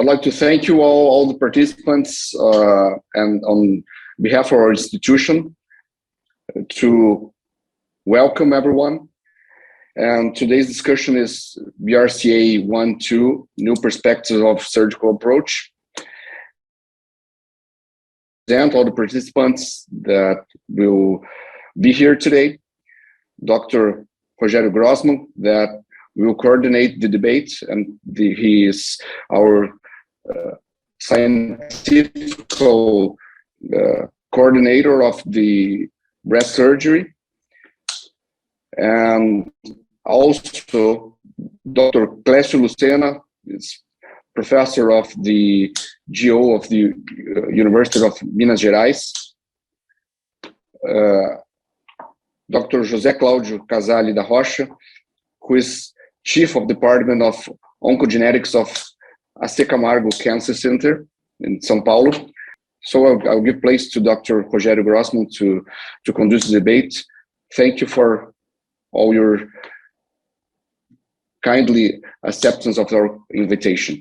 I'd like to thank you all the participants, and on behalf of our institution, to welcome everyone. And today's discussion is BRCA 1-2, New Perspectives of Surgical Approach. And all the participants that will be here today. Dr. Rogério Grossman, that will coordinate the debate, and he is our scientific coordinator of the breast surgery. And also Dr. Clécio Lucena is professor of the GO of the University of Minas Gerais. Dr. José Cláudio Casale da Rocha, who is Chief of Department of Oncogenetics of AC Camargo Cancer Center in São Paulo. So I'll give place to Dr. Rogério Grossman to conduce the debate. Thank you for all your kindly acceptance of our invitation.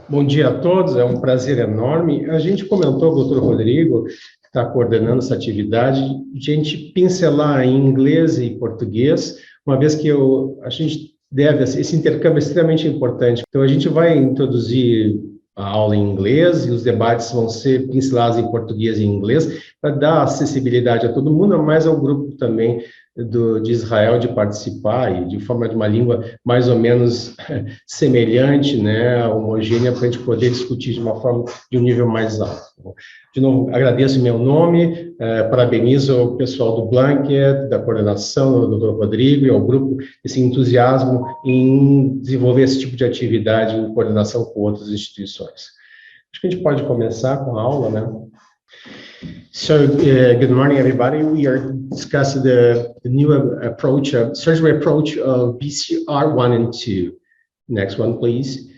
Bom dia a todos, é um prazer enorme. A gente comentou, doutor Rodrigo, que está coordenando essa atividade, de a gente pincelar em inglês e português, uma vez que a gente deve, esse intercâmbio é extremamente importante. Então, a gente vai introduzir a aula em inglês e os debates vão ser pincelados em português e em inglês, para dar acessibilidade a todo mundo, mas ao grupo também de Israel de participar e de forma de uma língua mais ou menos semelhante, né, homogênea, para a gente poder discutir de uma forma de um nível mais alto. De novo, agradeço meu nome, parabenizo o pessoal do Blanc, da coordenação, do Dr. Rodrigo e ao grupo, esse entusiasmo em desenvolver esse tipo de atividade em coordenação com outras instituições. Acho que a gente pode começar com a aula, né? So, good morning, everybody. We are discussing the new approach, surgery approach of BCR 1 and 2. Next one, please.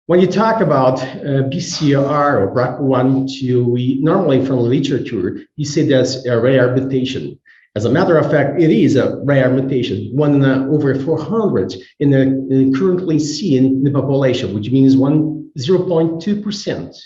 When you talk about BCR or BRCA1, 2, we normally from literature, you say that's a rare mutation. As a matter of fact, it is a rare mutation, one in over 400 currently seen in the population, which means 0.2%.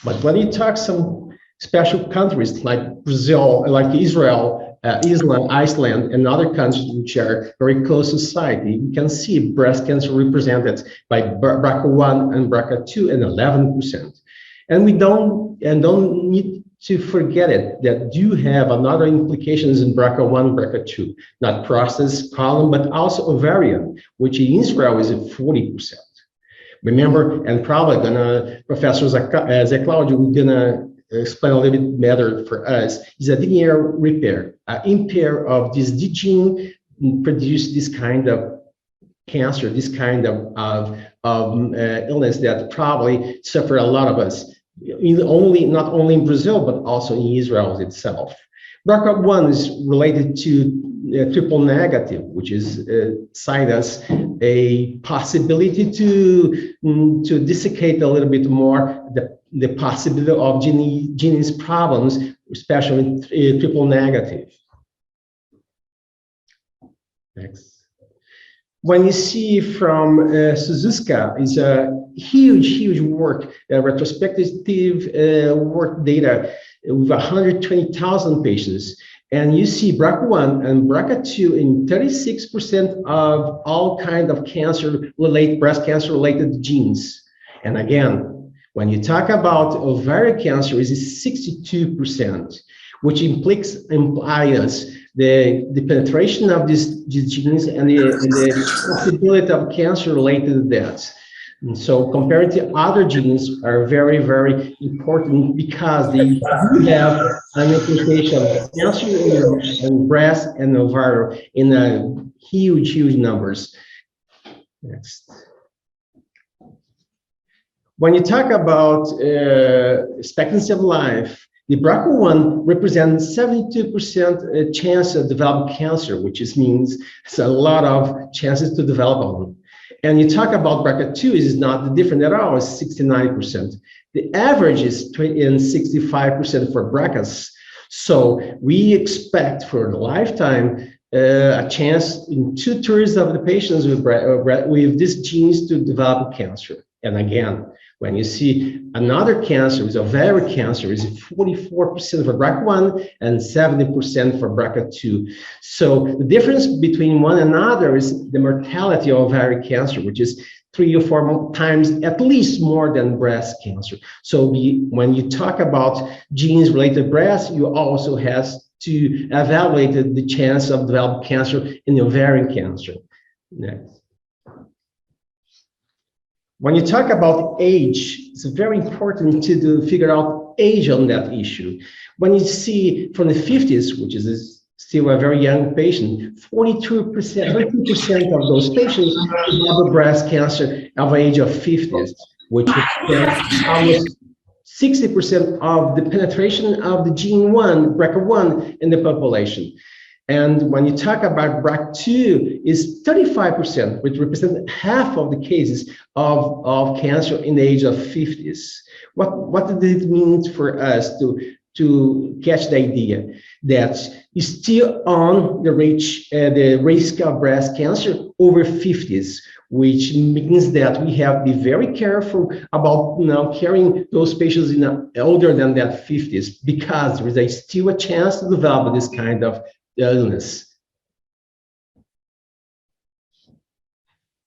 But when you talk some special countries like Brazil, like Israel, Iceland, and other countries which are very close society, you can see breast cancer represented by BRCA1 and BRCA2 and 11%. And we don't need to forget it, that do have another implications in BRCA1, BRCA2, not prostate, colon, but also ovarian, which in Israel is at 40%. Remember, and probably Professor Zé Cláudio, we're gonna explain a little bit better for us, is a DNA repair. Impair of this D gene produce this kind of cancer, this kind of illness that probably suffer a lot of us, not only in Brazil, but also in Israel itself. BRCA1 is related to triple negative, which is cited as a possibility to dissecate a little bit more the possibility of genes problems, especially triple negative. Next. When you see from Suzuka, is a huge work, retrospective work data with 120,000 patients. And you see BRCA1 and BRCA2 in 36% of all kinds of breast cancer related genes. And again, when you talk about ovarian cancer, it is 62%, which implies the penetration of these genes and the possibility of cancer related deaths. And so compared to other genes are very, very important because they do have an implication of cancer in breast and ovarian in huge numbers. Next. When you talk about expectancy of life, the BRCA1 represents 72% chance of developing cancer, which means it's a lot of chances to develop them. And you talk about BRCA2 is not different at all, it's 69%. The average is 65% for BRCAs. So we expect for the lifetime a chance in 2/3 of the patients with these genes to develop cancer. And again, when you see another cancer, is ovarian cancer, is 44% for BRCA1 and 70% for BRCA2. So the difference between one another is the mortality of ovarian cancer, which is 3 or 4 times at least more than breast cancer. So when you talk about genes related to breast, you also have to evaluate the chance of developing cancer in ovarian cancer. Next. When you talk about age, it's very important to figure out age on that issue. When you see from the 50s, which is still a very young patient, 42% of those patients develop breast cancer of the age of 50s, which is almost 60% of the penetration of the gene 1, BRCA1, in the population. And when you talk about BRCA2, is 35%, which represents half of the cases of cancer in the age of 50s. What does it mean for us to catch the idea that is still on the risk of breast cancer over 50s, which means that we have to be very careful about carrying those patients older than that 50s, because there is still a chance to develop this kind of illness.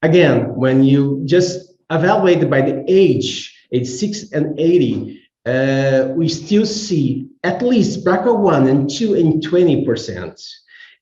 Again, when you just evaluate by the age 6 and 80, we still see at least BRCA1 and 2 in 20%.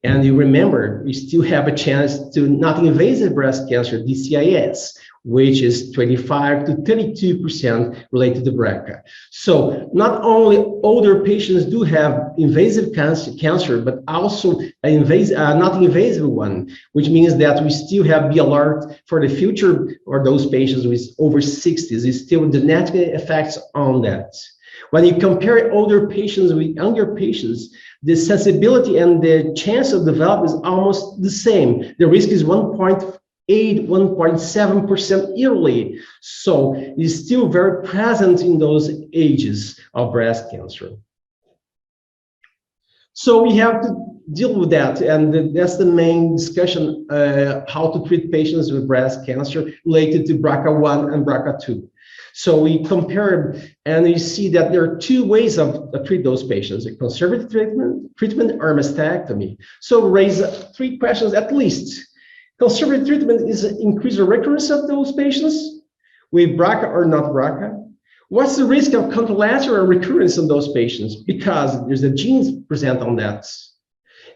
And you remember, we still have a chance to non-invasive breast cancer, DCIS, which is 25 to 32% related to BRCA. So not only older patients do have invasive cancer, but also not invasive one, which means that we still have to be alert for the future, or those patients with over 60s, is still genetic effects on that. When you compare older patients with younger patients, the sensibility and the chance of development is almost the same. The risk is 1.8, 1.7% yearly. So it's still very present in those ages of breast cancer. So we have to deal with that, and that's the main discussion, how to treat patients with breast cancer related to BRCA1 and BRCA2. So we compare, and you see that there are 2 ways of treat those patients: a conservative treatment or mastectomy. So raise 3 questions at least. Conservative treatment is increase the recurrence of those patients with BRCA or not BRCA. What's the risk of contralateral recurrence of those patients? Because there's a genes present on that.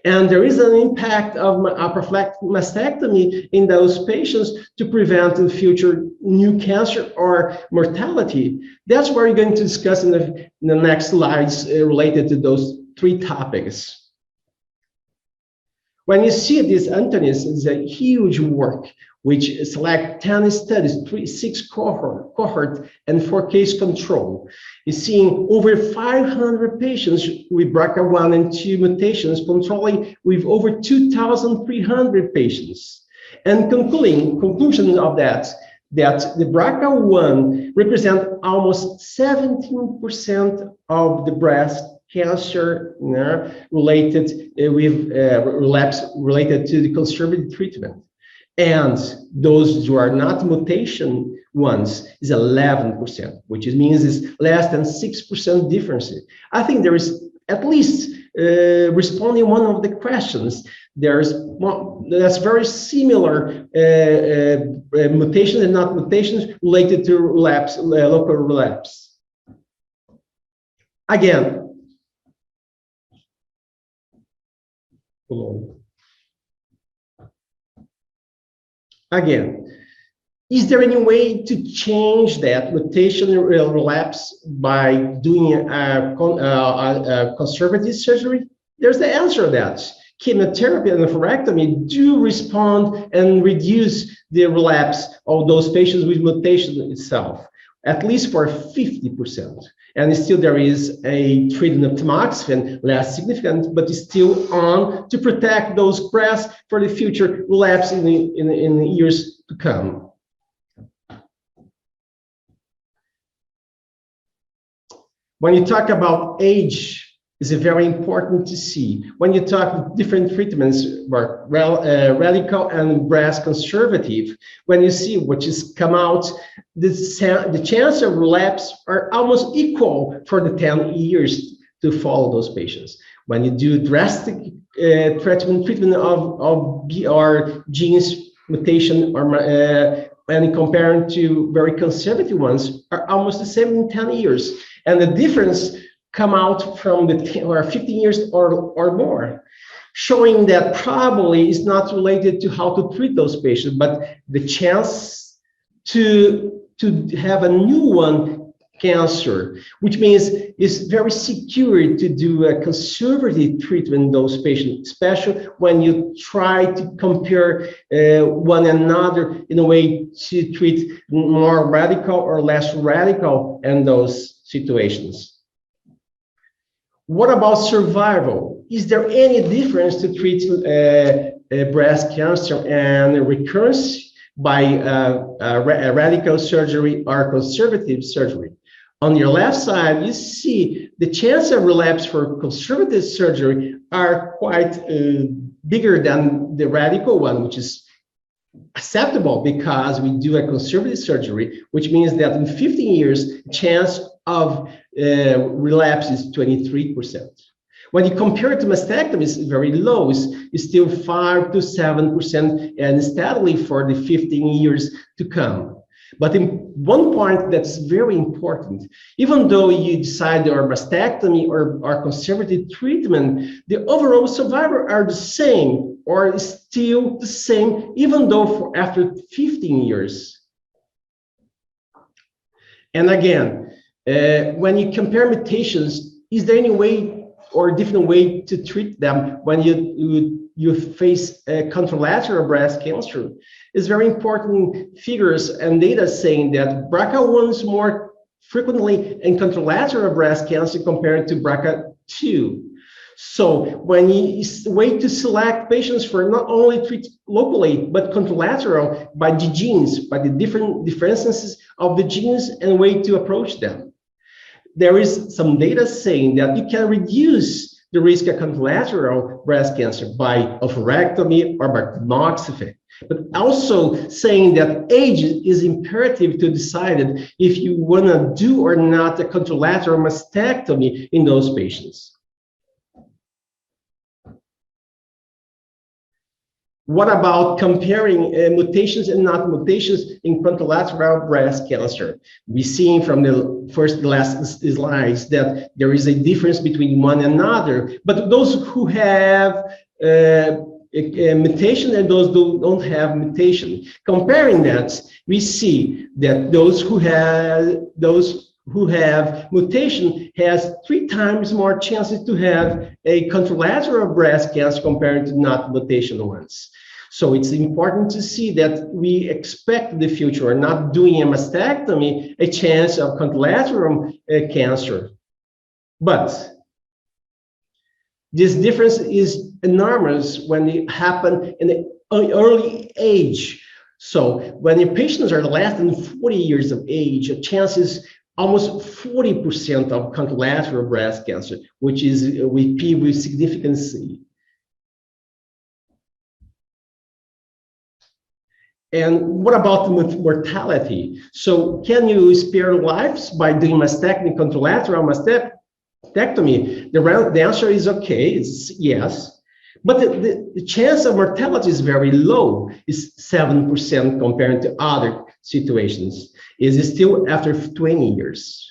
And there is an impact of a prophylactic mastectomy in those patients to prevent in future new cancer or mortality. That's what we're going to discuss in the next slides related to those 3 topics. When you see this, Antonis is a huge work, which select 10 studies, 6 cohort, and 4 case control. You're seeing over 500 patients with BRCA1 and 2 mutations, controlling with over 2,300 patients. And conclusion of that the BRCA1 represent almost 17% of the breast cancer related with relapse related to the conservative treatment. And those who are not mutation ones is 11%, which means is less than 6% difference. I think there is at least responding one of the questions. That's very similar mutations and not mutations related to relapse, local relapse. Again, is there any way to change that mutation relapse by doing a conservative surgery? There's the answer to that. Chemotherapy and nephrectomy do respond and reduce the relapse of those patients with mutation itself, at least for 50%. And still there is a treatment of tamoxifen, less significant, but is still on to protect those breasts for the future relapse in the years to come. When you talk about age, is very important to see. When you talk different treatments, radical and breast conservative, when you see what is come out, the chance of relapse are almost equal for the 10 years to follow those patients. When you do drastic treatment of BR genes mutation, or and comparing to very conservative ones, are almost the same in 10 years. And the difference come out from the 10 or 15 years or more, showing that probably is not related to how to treat those patients, but the chance to have a new one cancer, which means it's very secure to do a conservative treatment in those patients, especially when you try to compare one another in a way to treat more radical or less radical in those situations. What about survival? Is there any difference to treat breast cancer and recurrence by radical surgery or conservative surgery? On your left side, you see the chance of relapse for conservative surgery are quite bigger than the radical one, which is acceptable because we do a conservative surgery, which means that in 15 years, chance of relapse is 23%. When you compare it to mastectomy, it's very low. It's still 5 to 7% and steadily for the 15 years to come. But in one point that's very important, even though you decide your mastectomy or conservative treatment, the overall survival are the same or still the same, even though for after 15 years. And again, when you compare mutations, is there any way or different way to treat them when you face contralateral breast cancer? It's very important figures and data saying that BRCA1 is more frequently in contralateral breast cancer compared to BRCA2. So when you way to select patients for not only treat locally, but contralateral by the genes, by the different differences of the genes and way to approach them. There is some data saying that you can reduce the risk of contralateral breast cancer by oophorectomy or by tamoxifen, but also saying that age is imperative to decide if you want to do or not a contralateral mastectomy in those patients. What about comparing mutations and not mutations in contralateral breast cancer? We're seeing from the last slides that there is a difference between one and another, but those who have a mutation and those who don't have mutation, comparing that, we see that those who have mutation has 3 times more chances to have a contralateral breast cancer compared to not mutation ones. So it's important to see that we expect in the future, not doing a mastectomy, a chance of contralateral cancer. But this difference is enormous when it happens in the early age. So when your patients are less than 40 years of age, a chance is almost 40% of contralateral breast cancer, which is with P with significance. And what about mortality? So can you spare lives by doing mastectomy, contralateral mastectomy? The answer is okay, it's yes. But the chance of mortality is very low. It's 7% compared to other situations. It's still after 20 years.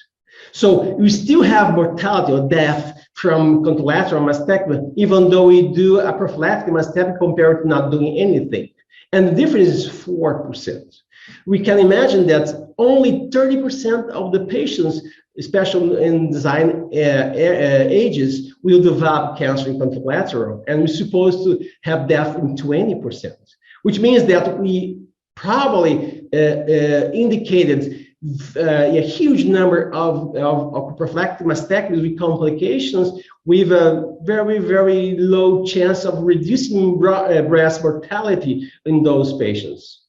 So we still have mortality or death from contralateral mastectomy, even though we do a prophylactic mastectomy compared to not doing anything. And the difference is 4%. We can imagine that only 30% of the patients, especially in design ages, will develop cancer in contralateral, and we're supposed to have death in 20%, which means that we probably indicated a huge number of prophylactic mastectomies with complications with a very, very low chance of reducing breast mortality in those patients.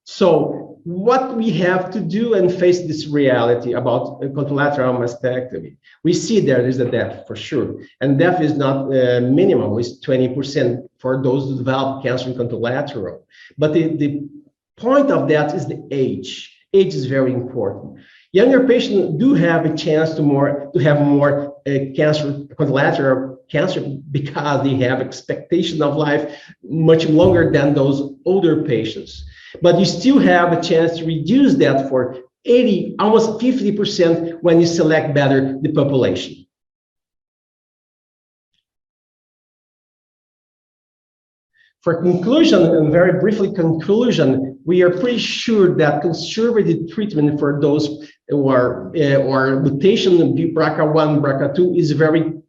So what we have to do and face this reality about contralateral mastectomy. We see there is a death for sure, and death is not minimal, it's 20% for those who develop cancer in contralateral. But the point of that is the age. Age is very important. Younger patients do have a chance to have more cancer, contralateral cancer, because they have expectation of life much longer than those older patients. But you still have a chance to reduce that for 80, almost 50% when you select better the population. For conclusion, and very briefly conclusion, we are pretty sure that conservative treatment for those who are or mutation BRCA1, BRCA2 is very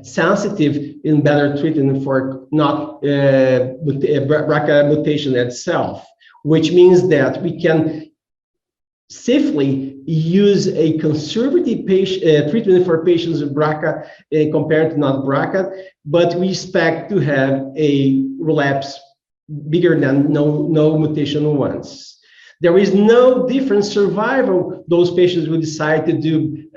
sensitive in better treatment for not BRCA mutation itself, which means that we can safely use a conservative treatment for patients with BRCA compared to not BRCA, but we expect to have a relapse bigger than no mutation ones. There is no different survival those patients who decide to do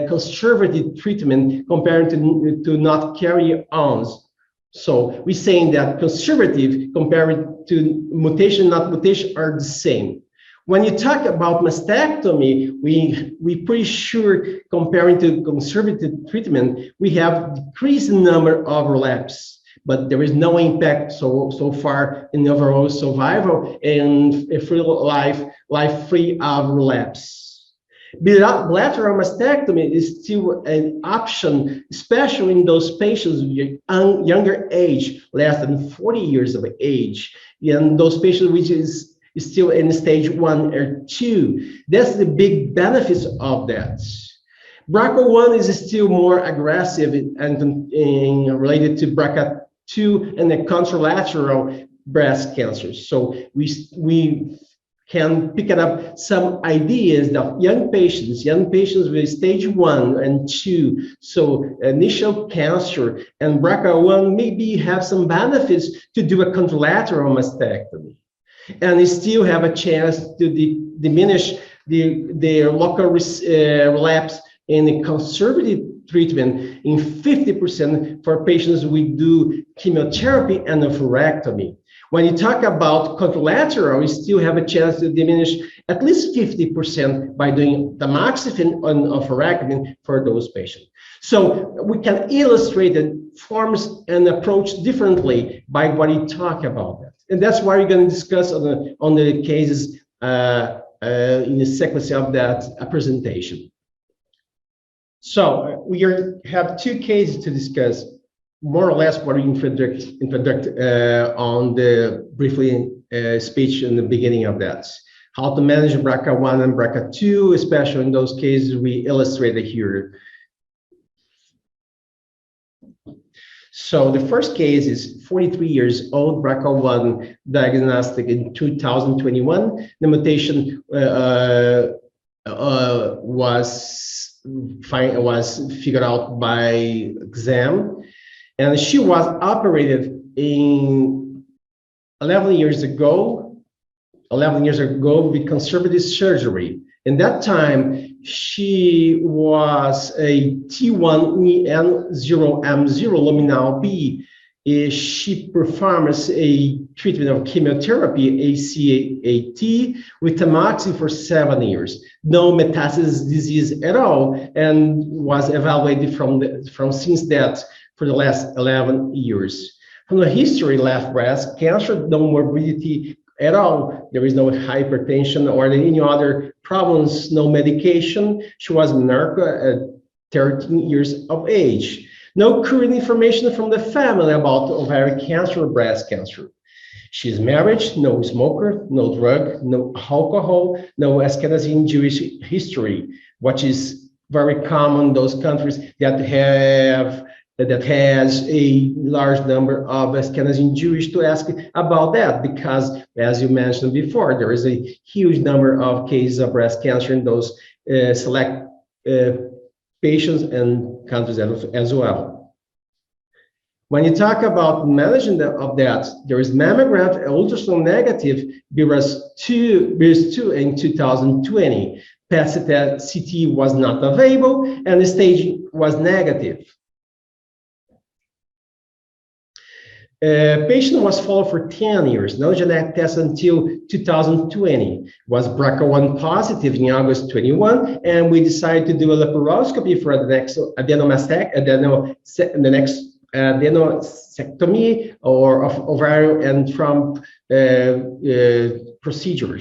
conservative treatment compared to not carry ons. So we're saying that conservative compared to mutation, not mutation, are the same. When you talk about mastectomy, we pretty sure comparing to conservative treatment, we have decreased number of relapse, but there is no impact so far in overall survival and a free life free of relapse. Bilateral mastectomy is still an option, especially in those patients with younger age, less than 40 years of age, and those patients which is still in stage 1 or 2. That's the big benefits of that. BRCA1 is still more aggressive and related to BRCA2 and the contralateral breast cancer. So we can pick up some ideas of young patients with stage 1 and 2, so initial cancer, and BRCA1 maybe have some benefits to do a contralateral mastectomy, and they still have a chance to diminish the local relapse in the conservative treatment in 50% for patients who do chemotherapy and oophorectomy. When you talk about contralateral, you still have a chance to diminish at least 50% by doing tamoxifen and oophorectomy for those patients. So we can illustrate the forms and approach differently by what you talk about that. And that's why we're going to discuss on the cases in the sequence of that presentation. So we have 2 cases to discuss, more or less what we introduced on the briefly speech in the beginning of that. How to manage BRCA1 and BRCA2, especially in those cases we illustrated here. So the first case is 43 years old, BRCA1, diagnostic in 2021. The mutation was figured out by exam, and she was operated in 11 years ago with conservative surgery. In that time, she was a T1EN0M0 luminal B. She performs a treatment of chemotherapy, ACAT, with tamoxifen for 7 years. No metastasis disease at all, and was evaluated since that for the last 11 years. From the history, left breast cancer, no morbidity at all. There is no hypertension or any other problems, no medication. She was narco at 13 years of age. No current information from the family about ovarian cancer or breast cancer. She's married, no smoker, no drug, no alcohol, no Ashkenazi Jewish history, which is very common in those countries that has a large number of Ashkenazi Jewish, to ask about that, because as you mentioned before, there is a huge number of cases of breast cancer in those select patients and countries as well. When you talk about management of that, there is mammogram ultrasound negative, BRAS2 in 2020. PET-CT was not available, and the stage was negative. Patient was followed for 10 years, no genetic test until 2020. Was BRCA1 positive in August 21, and we decided to do a laparoscopy for the next adenomastectomy or of ovarian and tromp procedure.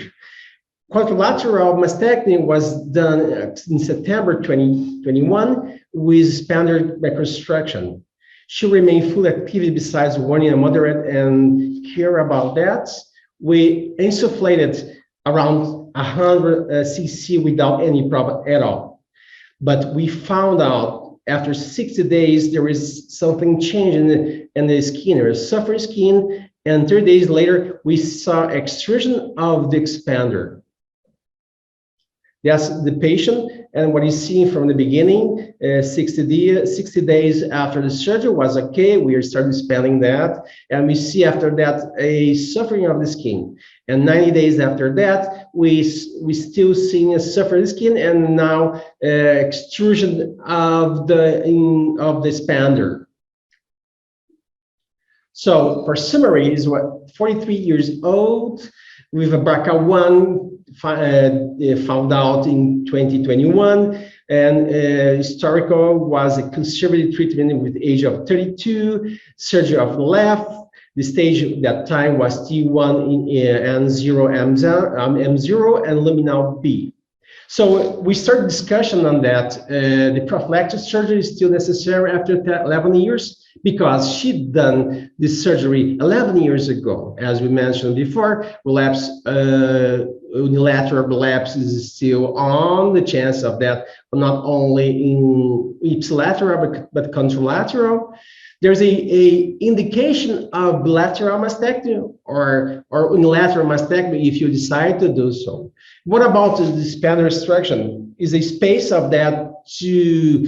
Quadrilateral mastectomy was done in September 2021 with standard reconstruction. She remained full activity besides warning and moderate and care about that. We insufflated around 100 cc without any problem at all. But we found out after 60 days, there is something changing in the skin. There is suffering skin, and 30 days later, we saw extrusion of the expander. That's the patient, and what he's seeing from the beginning, 60 days after the surgery was okay. We started expanding that, and we see after that a suffering of the skin. And 90 days after that, we still seeing a suffering skin, and now extrusion of the expander. So for summary, is what 43 years old with a BRCA1 found out in 2021, and historical was a conservative treatment with age of 32, surgery of the left. The stage at that time was T1 in M0 and luminal B. So we started discussion on that. The prophylactic surgery is still necessary after 11 years because she'd done this surgery 11 years ago. As we mentioned before, relapse, unilateral relapse is still on, the chance of that not only in ipsilateral but contralateral. There's a indication of bilateral mastectomy or unilateral mastectomy if you decide to do so. What about the expander extraction? Is a space of that to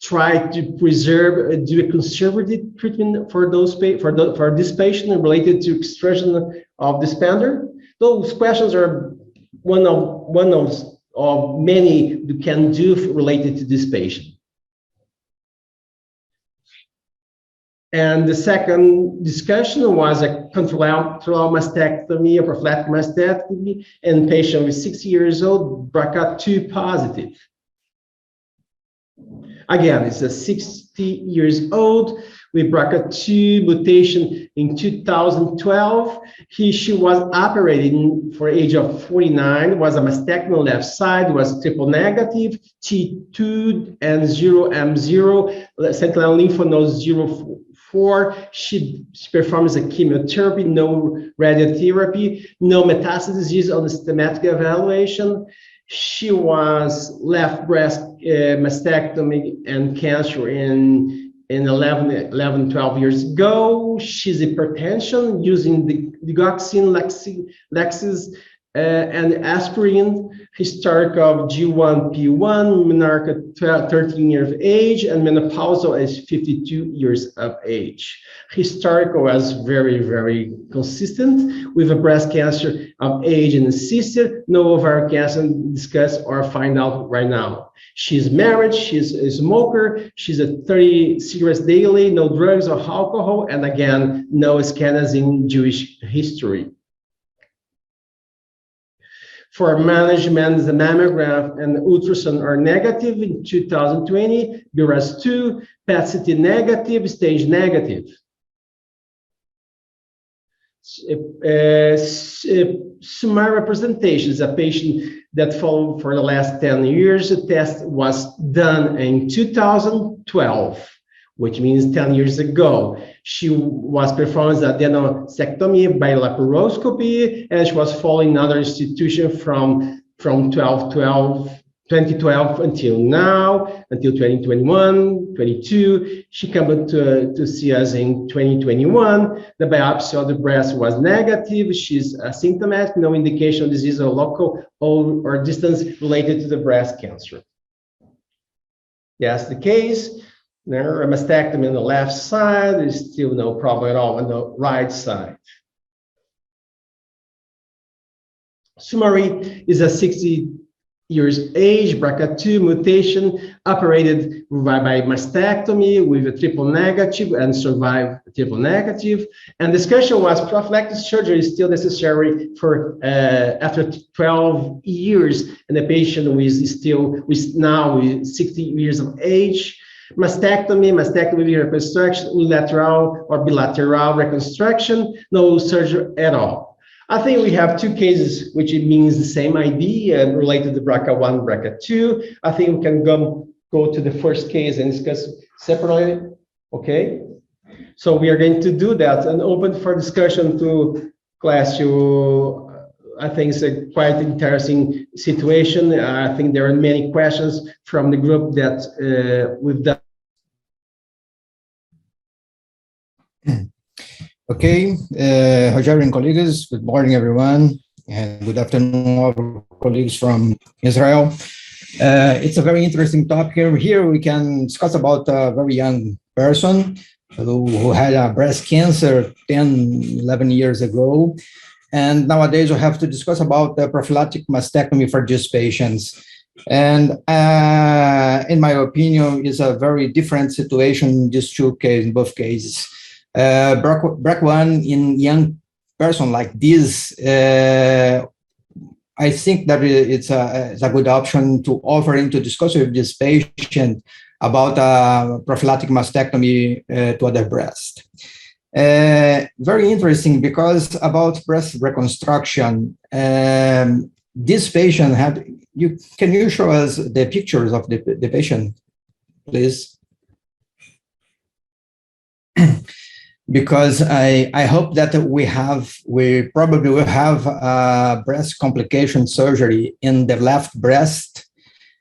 try to preserve, do a conservative treatment for those for this patient related to extraction of the expander? Those questions are one of many you can do related to this patient. And the second discussion was a contralateral mastectomy or prophylactic mastectomy in patient with 60 years old, BRCA2 positive. Again, it's a 60 years old with BRCA2 mutation in 2012. She was operated for age of 49, was a mastectomy on left side, was triple negative, T2 and 0M0, sentinel lymph node 0. She performs a chemotherapy, no radiotherapy, no metastasis disease on the systematic evaluation. She was left breast mastectomy and cancer in 12 years ago. She's hypertension using the digoxin, Lexis, and aspirin, historic of G1P1, menarche 13 years of age, and menopausal is 52 years of age. Historical was very, very consistent with a breast cancer of age and sister, no ovarian cancer discuss or find out right now. She's married, she's a smoker, she's a 30 cigarettes daily, no drugs or alcohol, and again, no scans in Jewish history. For management, the mammogram and ultrasound are negative in 2020, BRAS2, PET-CT negative, stage negative. Summary representation is a patient that followed for the last 10 years. The test was done in 2012, which means 10 years ago. She was performed adenomastectomy by laparoscopy, and she was following another institution from 2012 until now, until 2021, 22. She came to see us in 2021. The biopsy of the breast was negative. She's asymptomatic, no indication of disease or local or distance related to the breast cancer. That's the case. There, a mastectomy on the left side, there's still no problem at all on the right side. Summary is a 60 years age, BRCA2 mutation, operated by mastectomy with a triple negative and survived triple negative. And discussion was prophylactic surgery is still necessary for after 12 years, and the patient with now 60 years of age. Mastectomy with reconstruction, unilateral or bilateral reconstruction, no surgery at all. I think we have two cases which it means the same idea related to BRCA1, BRCA2. I think we can go to the first case and discuss separately. Okay, so we are going to do that and open for discussion to class. I think it's a quite interesting situation. I think there are many questions from the group that we've done. Okay, Roger and colleagues, good morning, everyone, and good afternoon, all colleagues from Israel. It's a very interesting topic. Here we can discuss about a very young person who had a breast cancer 10, 11 years ago. And nowadays we have to discuss about the prophylactic mastectomy for these patients. And in my opinion, it's a very different situation in these two cases, in both cases. BRCA1 in young person like this, I think that it's a good option to offer into discuss with this patient about prophylactic mastectomy to other breast. Very interesting because about breast reconstruction, this patient had, can you show us the pictures of the patient, please? Because I hope that we probably will have breast complication surgery in the left breast.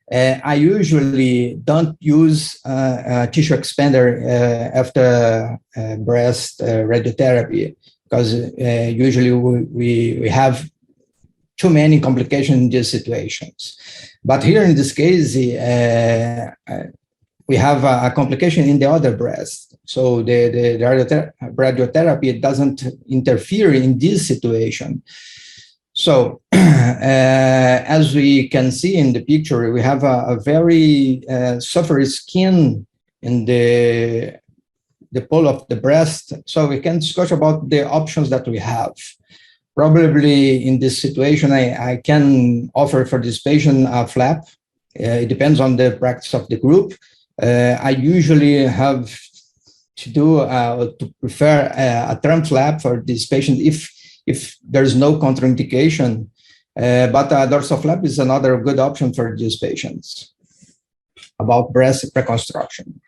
I usually don't use a tissue expander after breast radiotherapy because usually we have too many complications in these situations. But here in this case, we have a complication in the other breast. So the radiotherapy doesn't interfere in this situation. So as we can see in the picture, we have a very suffered skin in the pole of the breast. So we can discuss about the options that we have. Probably in this situation, I can offer for this patient a flap. It depends on the practice of the group. I usually have to prefer a trunk flap for this patient if there's no contraindication, but a dorsal flap is another good option for these patients about breast reconstruction.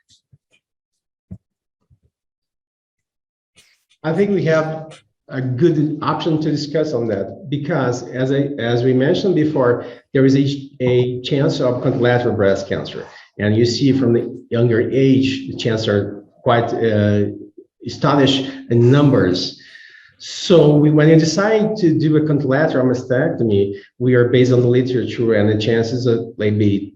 I think we have a good option to discuss on that because as we mentioned before, there is a chance of contralateral breast cancer. And you see from the younger age, the chances are quite astonished in numbers. So when you decide to do a contralateral mastectomy, we are based on the literature and the chances of maybe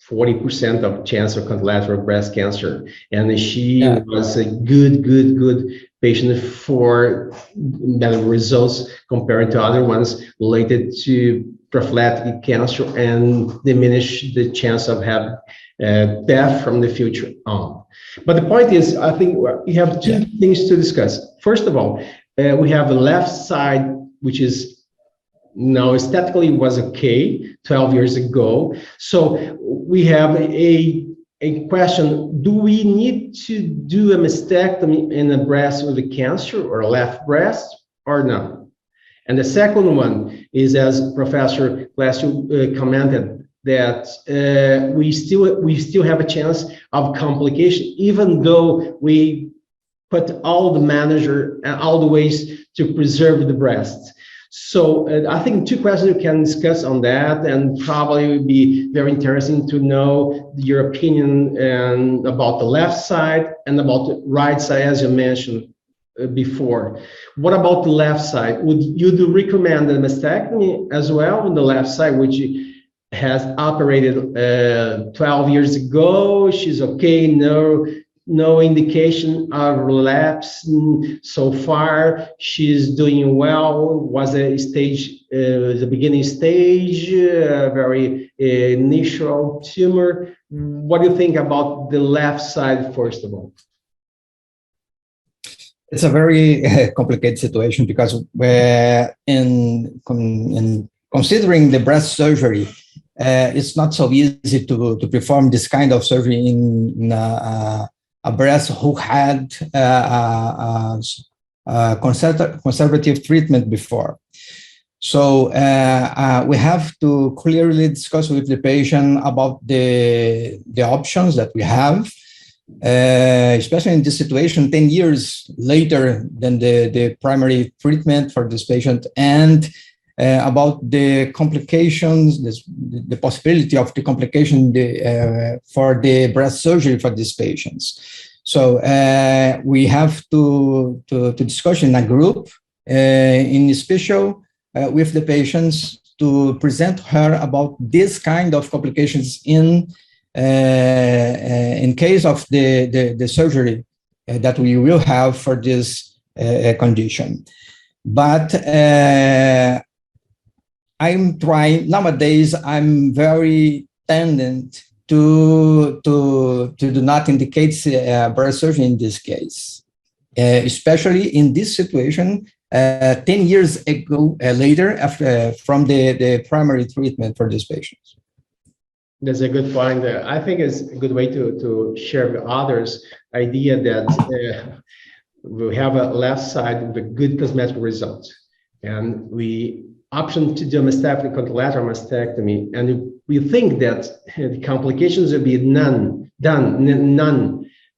40% of chance of contralateral breast cancer. And she was a good patient for better results compared to other ones related to prophylactic cancer and diminish the chance of having death from the future on. But the point is, I think we have two things to discuss. First of all, we have the left side, which is now aesthetically was okay 12 years ago. So we have a question, do we need to do a mastectomy in a breast with a cancer or a left breast or not? And the second one is, as Professor Glassio commented, that we still have a chance of complication, even though we put all the manager and all the ways to preserve the breast. So I think two questions we can discuss on that, and probably would be very interesting to know your opinion and about the left side and about the right side, as you mentioned before. What about the left side? Would you recommend a mastectomy as well on the left side, which has operated 12 years ago? She's okay, no no indication of relapse so far. She's doing well. Was a stage, the beginning stage, very initial tumor. What do you think about the left side, first of all? It's a very complicated situation because in considering the breast surgery, it's not so easy to perform this kind of surgery in a breast who had conservative treatment before. So we have to clearly discuss with the patient about the options that we have, especially in this situation 10 years later than the primary treatment for this patient, and about the complications, the possibility of the complication for the breast surgery for these patients. So we have to discuss in a group, in special with the patients, to present her about this kind of complications in case of the surgery that we will have for this condition. But I'm trying nowadays. I'm very tendent to do not indicate breast surgery in this case, especially in this situation. 10 years ago, later, after from the primary treatment for these patients. That's a good point. I think it's a good way to share with others idea that we have a left side with good cosmetic results, and we option to do mastectomy, contralateral mastectomy, and we think that the complications will be none.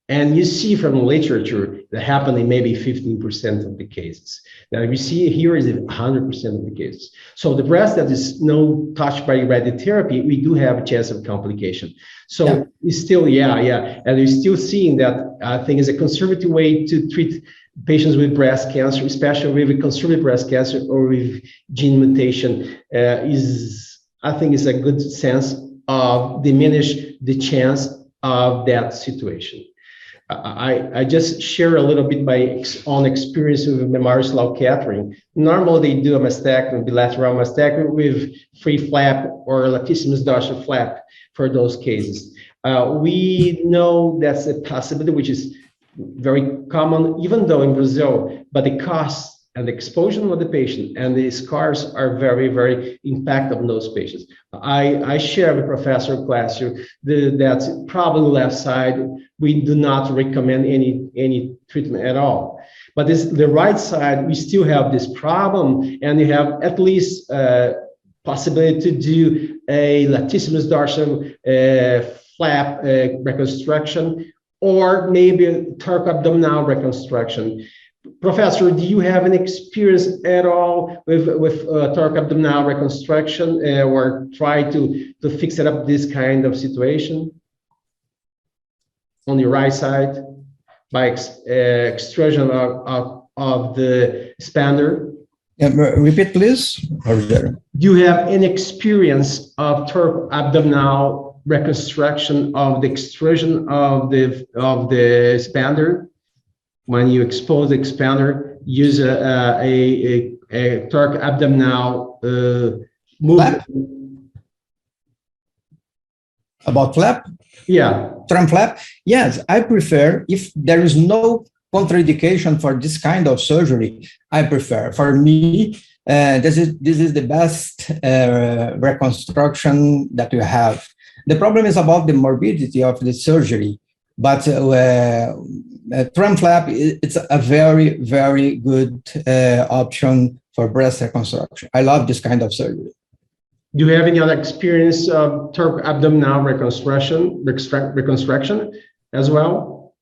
And you see from the literature that happen in maybe 15% of the cases. Now we see here is 100% of the cases. So the breast that is no touched by radiotherapy, we do have a chance of complication. So it's still, and we're still seeing that. I think is a conservative way to treat patients with breast cancer, especially with conservative breast cancer or with gene mutation, I think is a good sense of diminish the chance of that situation. I just share a little bit my own experience with Miroslav Catherine. Normally they do a mastectomy, bilateral mastectomy with free flap or latissimus dorsal flap for those cases. We know that's a possibility, which is very common, even though in Brazil, but the cost and the exposure of the patient and the scars are very, very impact on those patients. I share with Professor Glaser that probably left side, we do not recommend any treatment at all. But the right side, we still have this problem, and you have at least possibility to do a latissimus dorsal flap reconstruction, or maybe a thoracoabdominal reconstruction. Professor, do you have any experience at all with thoracoabdominal reconstruction or try to fix it up this kind of situation? On the right side, by extrusion of the expander. Repeat, please. Do you have any experience of thoracoabdominal reconstruction of the extrusion of the expander? When you expose the expander, use a thoracoabdominal movement. Flap? About flap? Yeah. Trump flap? Yes, I prefer, if there is no contraindication for this kind of surgery, I prefer. For me, this is the best reconstruction that you have. The problem is about the morbidity of the surgery, but Trump flap, it's a very, very good option for breast reconstruction. I love this kind of surgery. Do you have any other experience of thoracoabdominal reconstruction as well?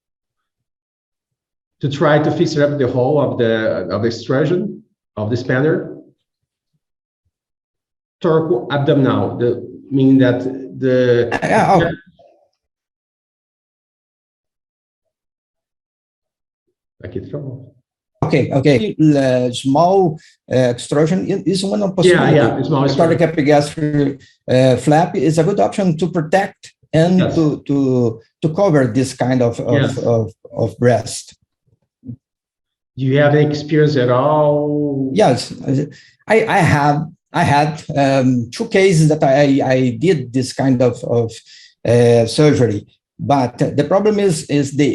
To try to fix up the hole of the extrusion of the expander? Thoracoabdominal, meaning that the Okay. Small extrusion is one of possibility. Small thoracic epigastric flap is a good option to protect and Yes. to cover this kind of Yes. of breast. Do you have any experience at all? Yes, I had two cases that I did this kind of surgery, but the problem is the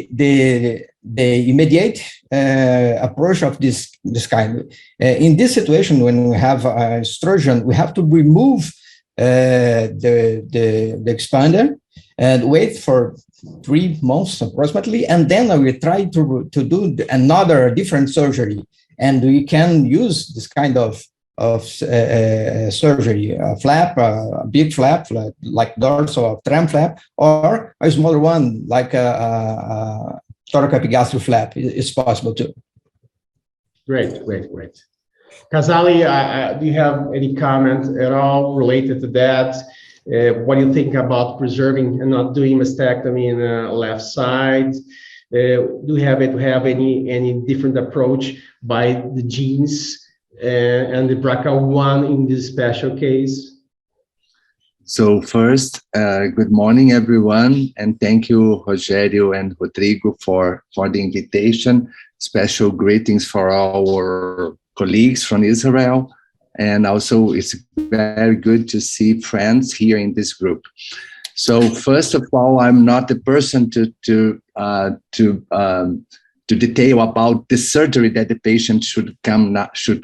immediate approach of this kind. In this situation, when we have estrogen, we have to remove the expander and wait for 3 months approximately, and then we try to do another different surgery, and we can use this kind of surgery, a flap, a big flap like dorsal or tram flap, or a smaller one like a thoracoepigastrial flap is possible too. Great. Casali, do you have any comment at all related to that? What do you think about preserving and not doing mastectomy in the left side? Do you have any different approach by the genes and the BRCA1 in this special case? So first, good morning, everyone, and thank you, Rogério and Rodrigo, for the invitation. Special greetings for our colleagues from Israel. And also, it's very good to see friends here in this group. So first of all, I'm not the person to detail about the surgery that the patient should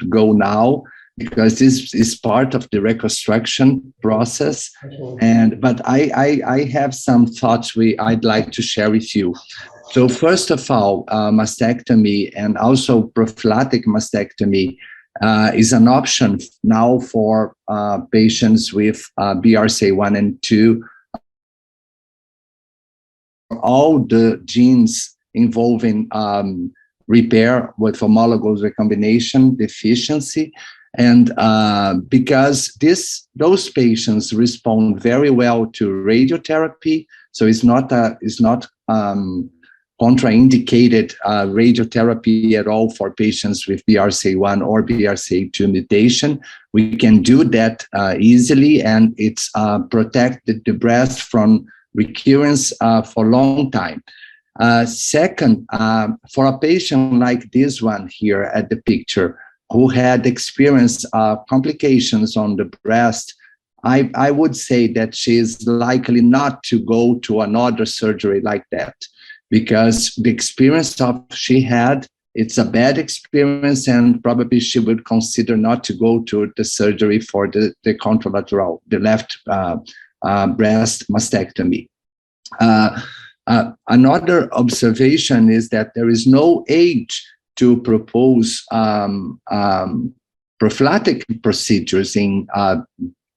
go now, because this is part of the reconstruction process. But I have some thoughts I'd like to share with you. So first of all, mastectomy and also prophylactic mastectomy is an option now for patients with BRCA1 and 2. All the genes involving repair with homologous recombination deficiency, and because those patients respond very well to radiotherapy, so it's not contraindicated radiotherapy at all for patients with BRCA1 or BRCA2 mutation. We can do that easily, and it's protected the breast from recurrence for a long time. Second, for a patient like this one here at the picture, who had experienced complications on the breast, I would say that she is likely not to go to another surgery like that, because the experience she had, it's a bad experience, and probably she would consider not to go to the surgery for the contralateral, the left breast mastectomy. Another observation is that there is no age to propose prophylactic procedures in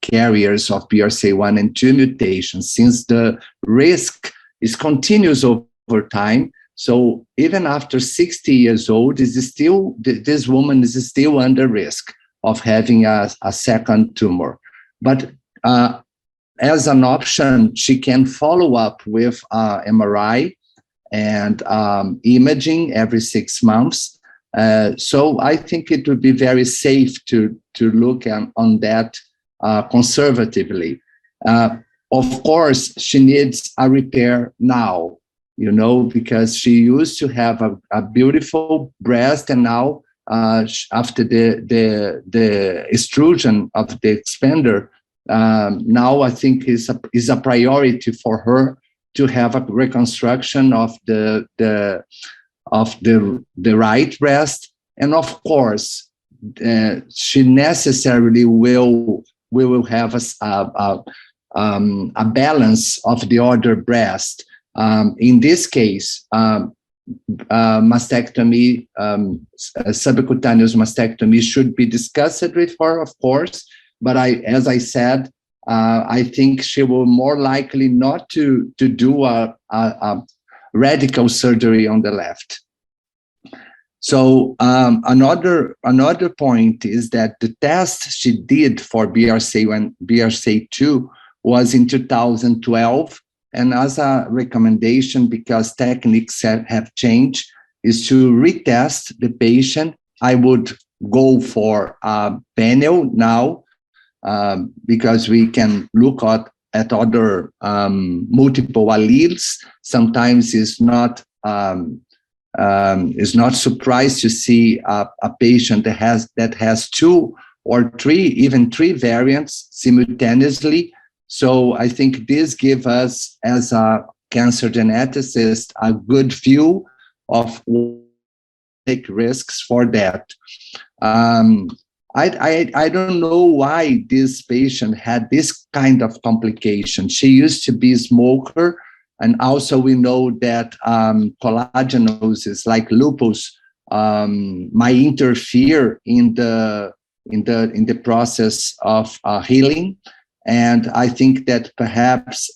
carriers of BRCA1 and 2 mutations, since the risk is continuous over time. So even after 60 years old, this woman is still under risk of having a second tumor. But as an option, she can follow up with MRI and imaging every 6 months. So I think it would be very safe to look on that conservatively. Of course, she needs a repair now, because she used to have a beautiful breast, and now after the extrusion of the expander, now I think is a priority for her to have a reconstruction of the right breast, and of course, she necessarily will have a balance of the other breast. In this case, mastectomy, subcutaneous mastectomy should be discussed with her, of course. But as I said, I think she will more likely not to do a radical surgery on the left. So another point is that the test she did for BRCA1, BRCA2 was in 2012, and as a recommendation, because techniques have changed, is to retest the patient. I would go for a panel now, because we can look at at other multiple alleles. Sometimes it's not surprised to see a patient that has 2 or 3, even 3 variants simultaneously. So I think this gives us, as a cancer geneticist, a good view of take risks for that. I don't know why this patient had this kind of complication. She used to be a smoker, and also we know that collagenosis, like lupus, might interfere in the process of healing. And I think that perhaps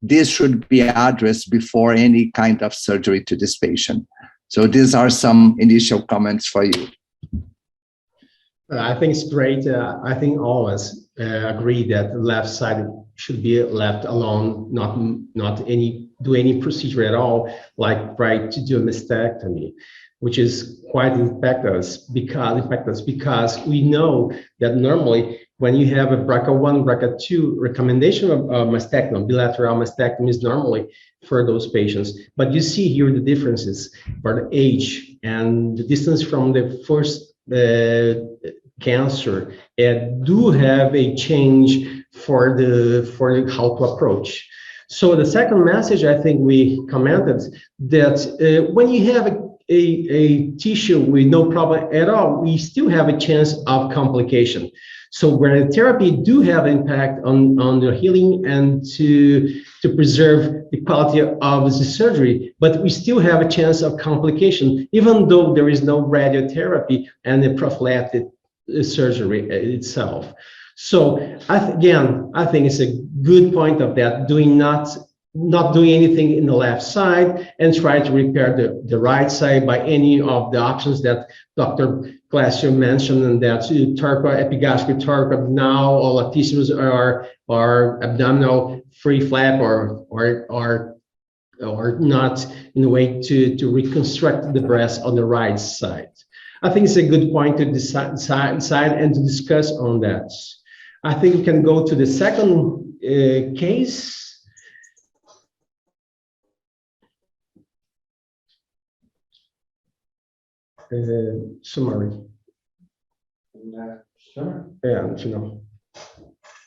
this should be addressed before any kind of surgery to this patient. So these are some initial comments for you. I think it's great. I think all of us agree that the left side should be left alone, not do any procedure at all, like try to do a mastectomy, which is quite impact us because we know that normally when you have a BRCA1, BRCA2 recommendation of mastectomy, bilateral mastectomy is normally for those patients. But you see here the differences for the age and the distance from the first cancer, do have a change for how to approach. So the second message, I think we commented that when you have a tissue with no problem at all, we still have a chance of complication. So where therapy do have impact on the healing and to preserve the quality of the surgery, but we still have a chance of complication, even though there is no radiotherapy and the prophylactic surgery itself. So again, I think it's a good point of that, not doing anything in the left side and try to repair the right side by any of the options that Dr. Glacier mentioned, and that TURPA, epigastric TURPA, abdominal, all latissimus are abdominal free flap or not, in a way to reconstruct the breast on the right side. I think it's a good point to decide and to discuss on that. I think we can go to the second case. Summary. Sure. Yeah,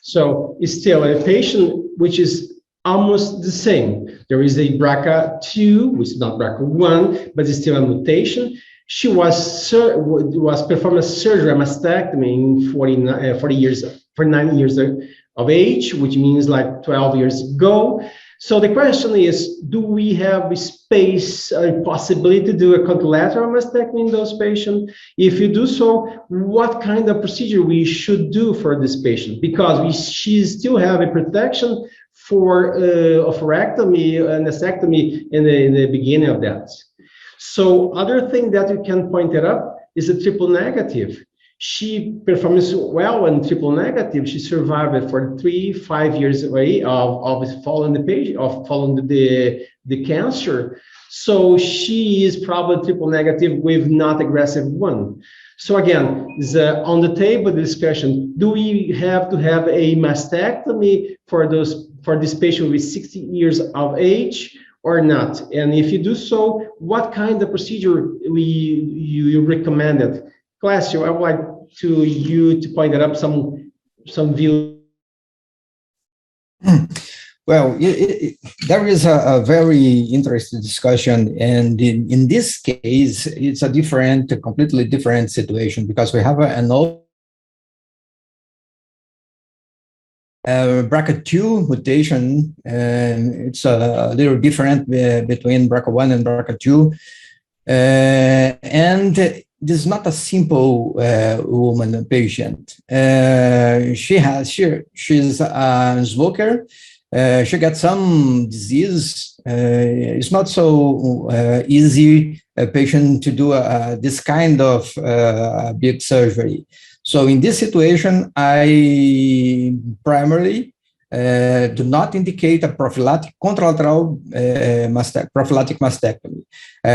so it's still a patient which is almost the same. There is a BRCA2, which is not BRCA1, but it's still a mutation. She was performed a surgery, a mastectomy in 49 years of age, which means like 12 years ago. So the question is, do we have space, a possibility to do a contralateral mastectomy in those patients? If you do so, what kind of procedure we should do for this patient? Because she still have a protection for oophorectomy and mastectomy in the beginning of that. So other thing that you can point it up is a triple negative. She performs well in triple negative. She survived for 3-5 years away of following the cancer. So she is probably triple negative with not aggressive one. So again, on the table discussion, do we have to have a mastectomy for this patient with 60 years of age or not? And if you do so, what kind of procedure you recommended? Glacio, I would like you to point out some view. Well, there is a very interesting discussion, and in this case, it's a completely different situation, because we have an old BRCA2 mutation, and it's a little different between BRCA1 and BRCA2, and this is not a simple woman patient. She's a smoker. She got some disease. It's not so easy a patient to do this kind of big surgery. So in this situation, I primarily do not indicate a prophylactic contralateral prophylactic mastectomy.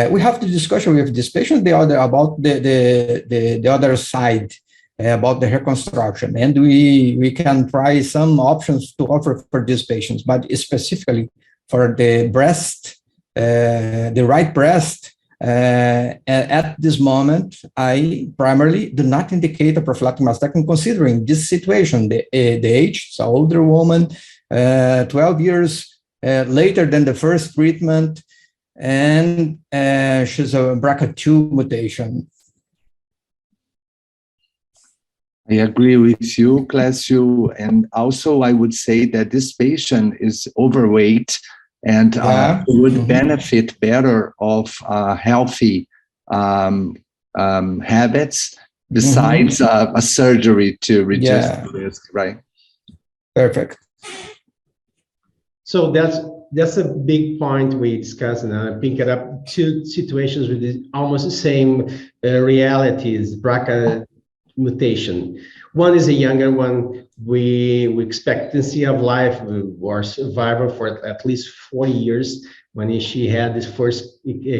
We have to discuss with this patient about the other side. about the reconstruction. And we can try some options to offer for these patients, but specifically for the breast, the right breast, at this moment, I primarily do not indicate a prophylactic mastectomy considering this situation, the age, it's an older woman, 12 years later than the first treatment, and she's a BRCA2 mutation. I agree with you, Clécio. And also I would say that this patient is overweight and would benefit better of healthy habits besides a surgery to reduce the risk, right? Perfect. So that's a big point we discussed, and I pick it up two situations with almost the same realities, BRCA mutation. One is a younger one. We expectancy of life or survival for at least 40 years when she had this first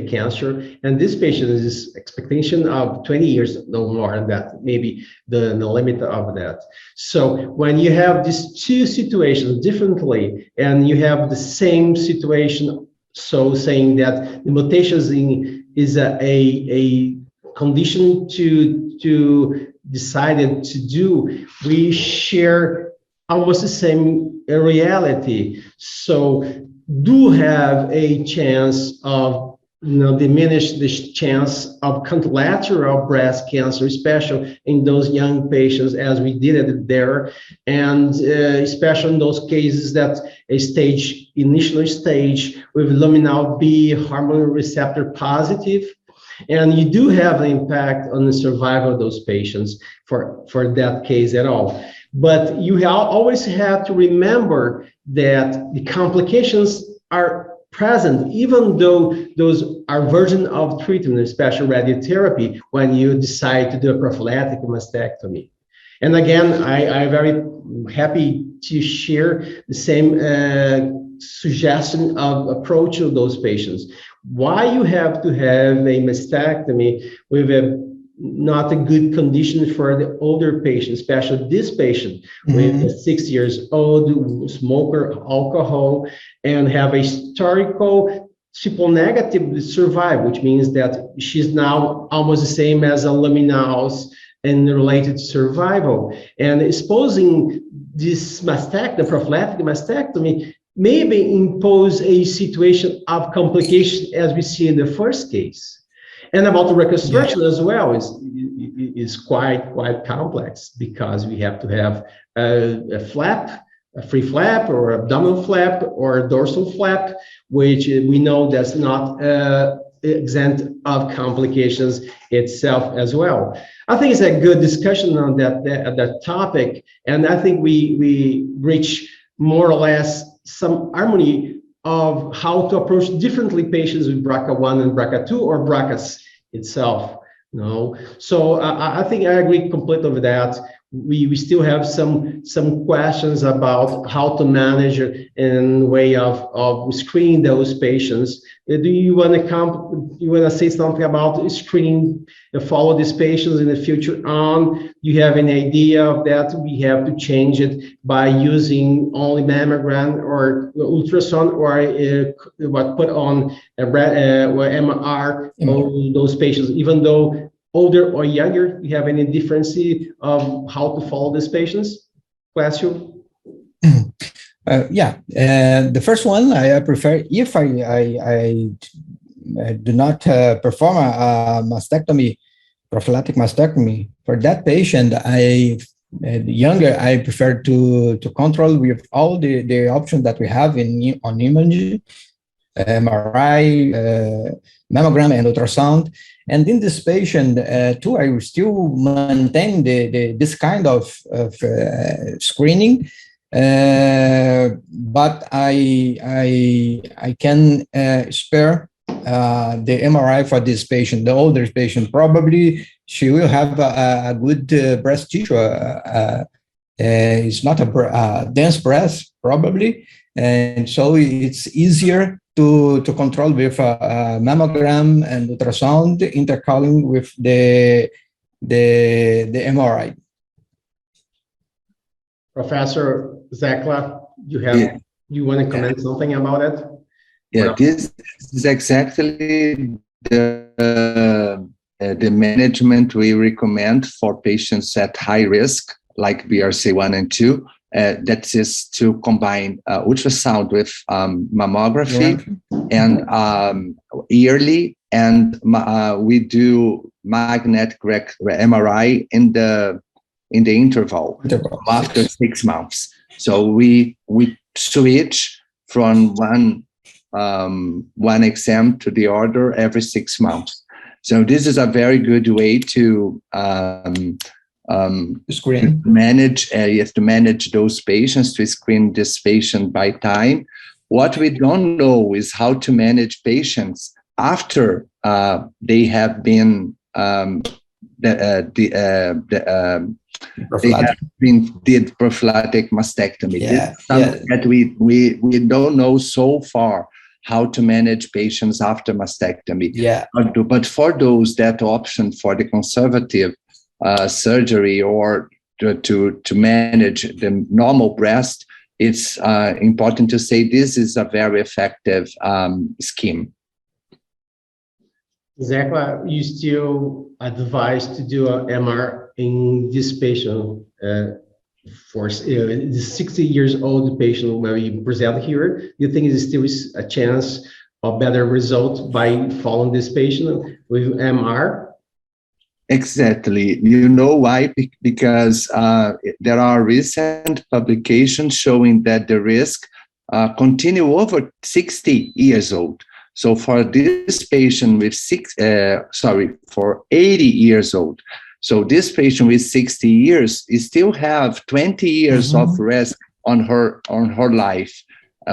cancer, and this patient is expectation of 20 years, no more than that, maybe the limit of that. So when you have these two situations differently, and you have the same situation, so saying that the mutations is a condition to decided to do, we share almost the same reality. So do have a chance of diminish this chance of contralateral breast cancer, especially in those young patients, as we did it there, and especially in those cases that initial stage with luminal B hormone receptor positive. And you do have an impact on the survival of those patients for that case at all. But you always have to remember that the complications are present, even though those are version of treatment, especially radiotherapy, when you decide to do a prophylactic mastectomy. And again, I'm very happy to share the same suggestion of approach to those patients. Why you have to have a mastectomy with not a good condition for the older patient, especially this patient with 6 years old, smoker, alcohol, and have a historical triple negative survival, which means that she's now almost the same as a luminals and related survival. And exposing this mastectomy, prophylactic mastectomy, maybe impose a situation of complication as we see in the first case. And about the reconstruction as well is quite complex, because we have to have a flap, a free flap or abdominal flap or dorsal flap, which we know that's not exempt of complications itself as well. I think it's a good discussion on that topic, and I think we reach more or less some harmony of how to approach differently patients with BRCA1 and BRCA2 or BRCAs itself. So I think I agree completely with that. We still have some questions about how to manage in way of screening those patients. Do you want to say something about screening and follow these patients in the future on? You have an idea of that? We have to change it by using only mammogram or ultrasound, or put on a MR on those patients, even though older or younger. You have any difference of how to follow these patients? Clécio? The first one I prefer, if I do not perform a mastectomy, prophylactic mastectomy, for that patient, younger, I prefer to control with all the options that we have on imaging, MRI, mammogram, and ultrasound. And in this patient, too, I will still maintain this kind of screening. But I can spare the MRI for this patient, the older patient. Probably she will have a good breast tissue. It's not a dense breast, probably, and so it's easier to control with a mammogram and ultrasound intercalling with the MRI. Professor Zekla, Yeah. you want to comment something about it? Yeah, this is exactly the management we recommend for patients at high risk, like BRCA1 and 2. That is to combine ultrasound with mammography and yearly, and we do magnetic MRI in the interval after 6 months. So we switch from one exam to the other every 6 months. So this is a very good way to Screen. manage. You have to manage those patients, to screen this patient by time. What we don't know is how to manage patients after they have been did prophylactic mastectomy. Yeah, This is something that we don't know so far, how to manage patients after mastectomy. Yeah. But for those, that option for the conservative surgery or to manage the normal breast, it's important to say this is a very effective scheme. Zekla, you still advise to do an MR in this patient for the 60 years old patient where you present here? Do you think there still is a chance of better result by following this patient with MR? Exactly. You know why? Because there are recent publications showing that the risk continue over 60 years old. So for this patient with for 80 years old, so this patient with 60 years still have 20 years of risk on her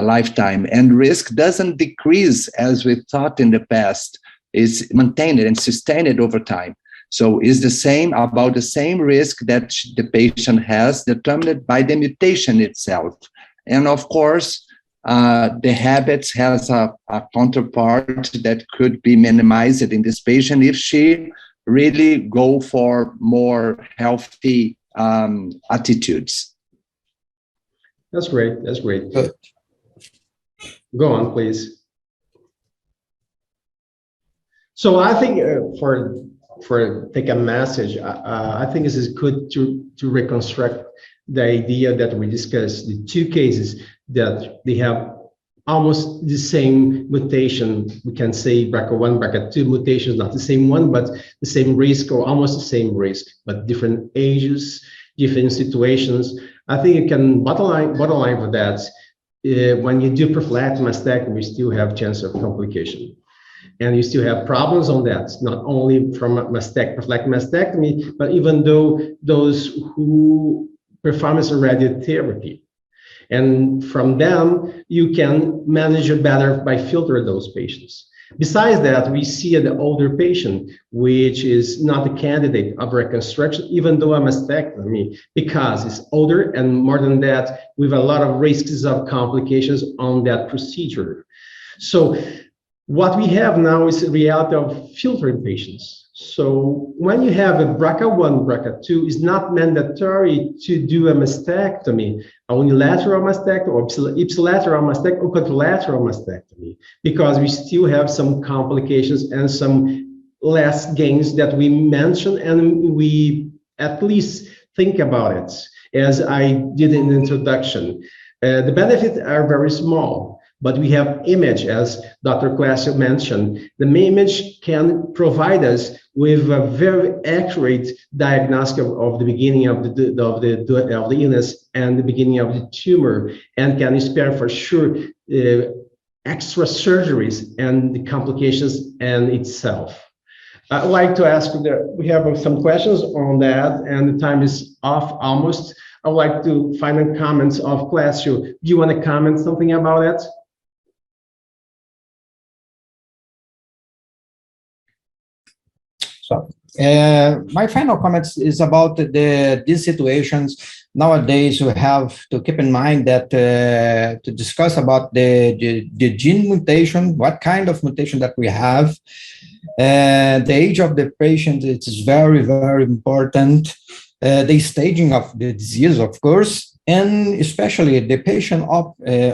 lifetime, and risk doesn't decrease as we thought in the past. It's maintained and sustained over time. So it's about the same risk that the patient has, determined by the mutation itself. And of course, the habits has a counterpart that could be minimized in this patient if she really go for more healthy attitudes. That's great. That's great. Good. Go on, please. So I think for take a message, I think this is good to reconstruct the idea that we discussed, the two cases that they have almost the same mutation. We can say BRCA1, BRCA2 mutations, not the same one, but the same risk or almost the same risk, but different ages, different situations. I think you can bottom line for that. When you do prophylactic mastectomy, you still have chance of complication. And you still have problems on that, not only from prophylactic mastectomy, but even though those who perform radiotherapy. And from them, you can manage it better by filtering those patients. Besides that, we see the older patient, which is not a candidate of reconstruction, even though a mastectomy, because it's older, and more than that, with a lot of risks of complications on that procedure. So what we have now is a reality of filtering patients. So when you have a BRCA1, BRCA2, it's not mandatory to do a mastectomy, a unilateral mastectomy, or ipsilateral mastectomy, or quadrilateral mastectomy, because we still have some complications and some less gains that we mentioned, and we at least think about it, as I did in the introduction. The benefits are very small, but we have image, as Dr. Klasser mentioned. The image can provide us with a very accurate diagnostic of the beginning of the illness and the beginning of the tumor, and can spare for sure extra surgeries and the complications and itself. I'd like to ask we have some questions on that, and the time is off almost. I'd like to find comments of Klasser. Do you want to comment something about that? So, my final comments is about these situations. Nowadays, we have to keep in mind that to discuss about the gene mutation, what kind of mutation that we have, the age of the patient, it is very, very important. The staging of the disease, of course, and especially the patient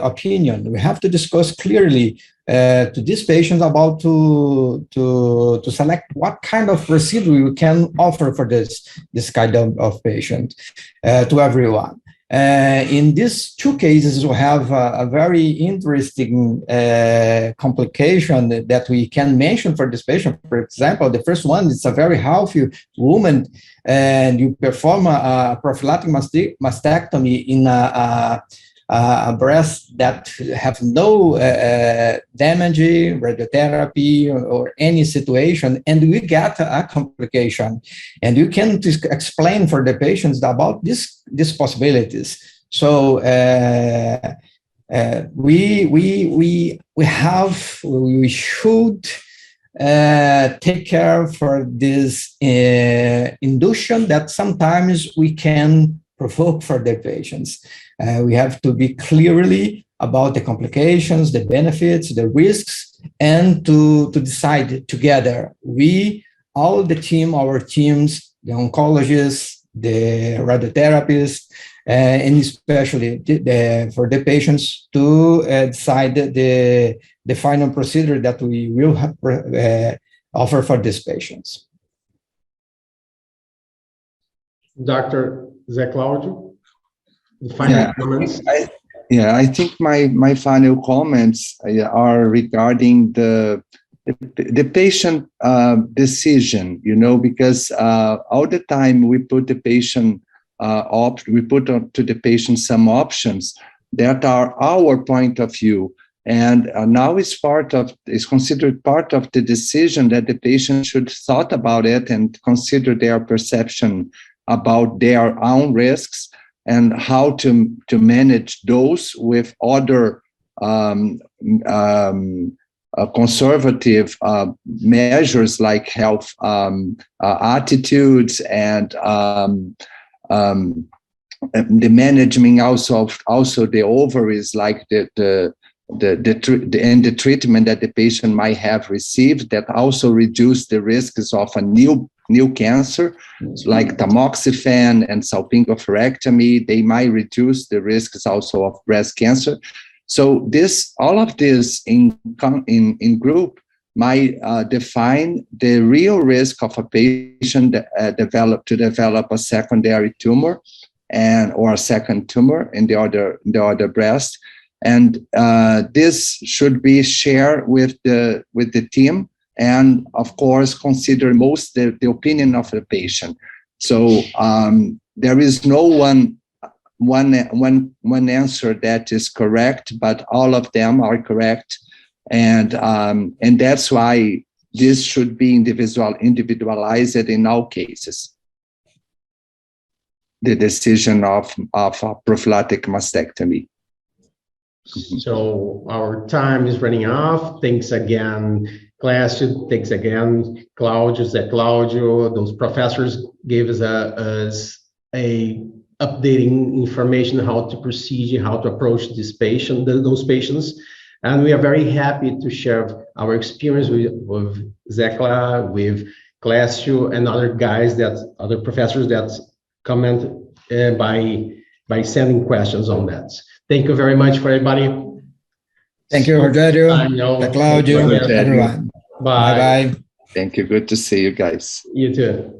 opinion. We have to discuss clearly to these patients about to select what kind of procedure we can offer for this kind of patient to everyone. In these two cases, we have a very interesting complication that we can mention for this patient. For example, the first one is a very healthy woman, and you perform a prophylactic mastectomy in a breast that have no damage, radiotherapy, or any situation, and we get a complication. And you can explain for the patients about these possibilities. So we should take care for this induction that sometimes we can provoke for the patients. We have to be clearly about the complications, the benefits, the risks, and to decide together. We, all the team, our teams, the oncologists, the radiotherapists, and especially for the patients to decide the final procedure that we will offer for these patients. Dr. Zé Cláudio, the final comments? I think my final comments are regarding the patient decision, because all the time we put the patient we put to the patient some options that are our point of view, and now it's considered part of the decision that the patient should thought about it and consider their perception about their own risks and how to manage those with other conservative measures like health attitudes and the management also the ovaries, like the treatment that the patient might have received that also reduce the risks of a new cancer, like tamoxifen and salpingo-oophorectomy. They might reduce the risks also of breast cancer. So all of this in group might define the real risk of a patient develop a secondary tumor or a second tumor in the other breast, and this should be shared with the team, and of course consider most the opinion of the patient. So there is no one answer that is correct, but all of them are correct, and that's why this should be individualized in all cases. The decision of a prophylactic mastectomy. So our time is running off. Thanks again, Cláudio. Thanks again, Zé Cláudio. Those professors gave us a updating information how to proceed, how to approach those patients. And we are very happy to share our experience with Zecla, with Cláudio, and other professors that comment by sending questions on that. Thank you very much for everybody. Thank you, Rogério, Cláudio, everyone. Bye. Bye-bye. Thank you. Good to see you guys. You too.